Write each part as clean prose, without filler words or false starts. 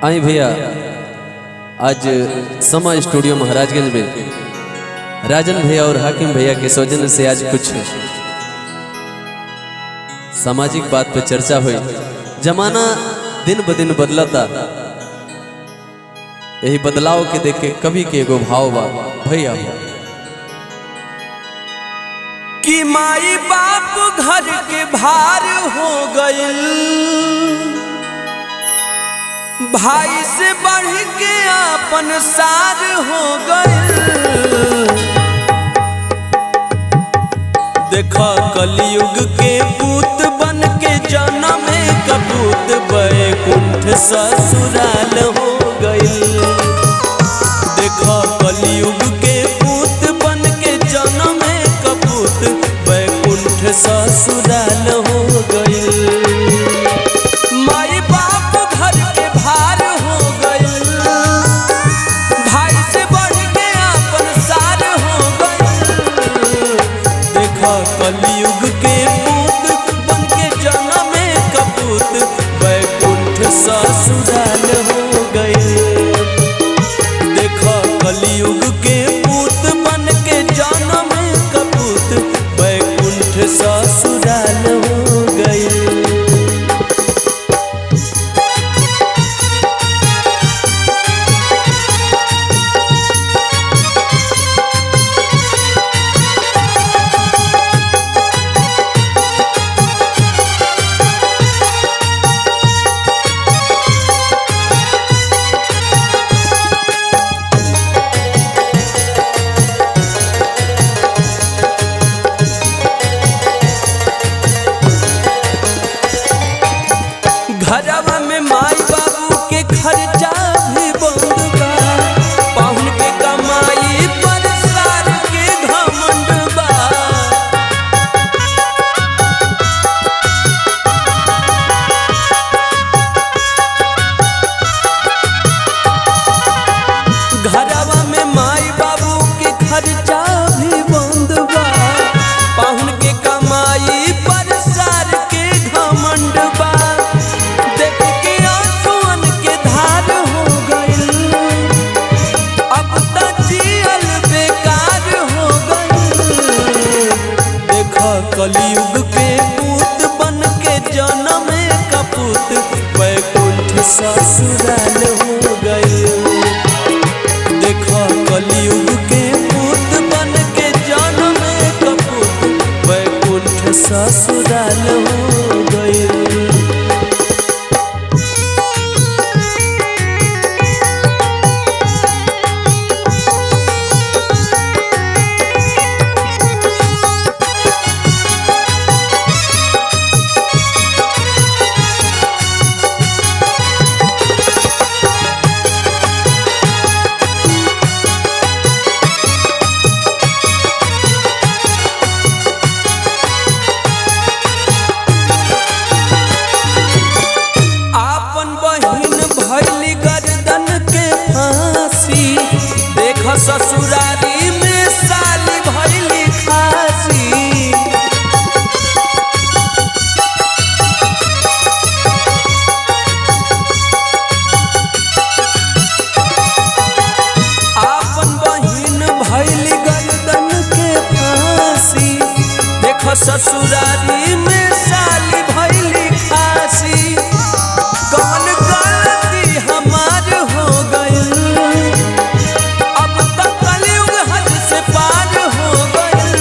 आई भैया, आज समा स्टूडियो महाराजगंज में राजन भैया और हाकिम भैया के सौजन्य से आज कुछ सामाजिक बात पे चर्चा हुई। जमाना दिन ब दिन बदलता, यही बदलाव के देखे कवि के एगो भाव बा भैया कि माई बाप घर के भार हो गइल, भाई से बढ़ के अपन सार हो गइल। देखा कलयुग के पूत बन के जन्म में कपूत बैकुंठ ससुराल हो गइल। देखा कलयुग के पूत बन के जन्म में कपूत बैकुंठ ससुराल हो गइल। माई बाप घर के भार हो गइल, भाई से बढ़ के अपन सार हो गइल। देखा कलयुग के पूत बन के जन्म में कपूत बैकुंठ ससुराल हो गइल। देखा कलयुग के पूत बन के जन्म में कपूत बैकुंठ ससुराल हो गइल। घरवा में माई बाबू के खर्चा भी बंद बा, पाहुन के कमाई पर सार के घमंड बा। घरवा में माई बाबू के खर्चा भी बंद बा, पाहुन के कमाई पर सार के घमंड बा। देख के आंसुअन के धार हो गइल, अब त जियल बेकार हो गइल। देखा कलयुग के पूत बन के जन्म में कपूत बैकुंठ ससुराल हो गइल। देखा कलयुग के पूत बन के जन्म में कपूत बैकुंठ ससुराल हो गइल। आपन बहिन भइली गर्दन के फांसी, देख ससुरारी में साली भइली खासी। आपन बहिन भइली गर्दन के फांसी, देख ससुरारी में साली भइली खासी। कौन गलती हमार हो गइल, अब तक कलयुग हद से पार हो गइल।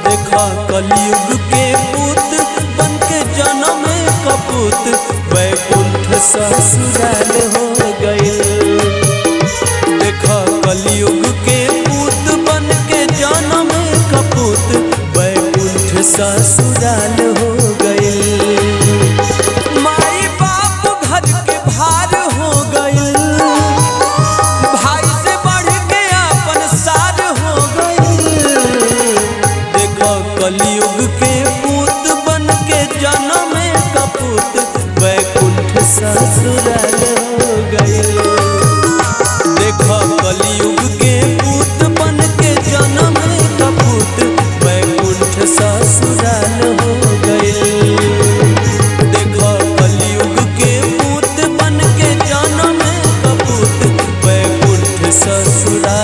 देखा कलयुग के पूत बन के जन्म में कपूत बैकुंठ ससुराल हो गइल। देखा कलयुग के पूत बन के जन्म में कपूत बैकुंठ ससुराल हो गइल। माई बाप घर के भार हो गइल, भाई से बढ़ के अपन सार हो गइल। देखा कलयुग के पूत बन के जन्म में कपूत बैकुंठ ससुराल हो ससुराल।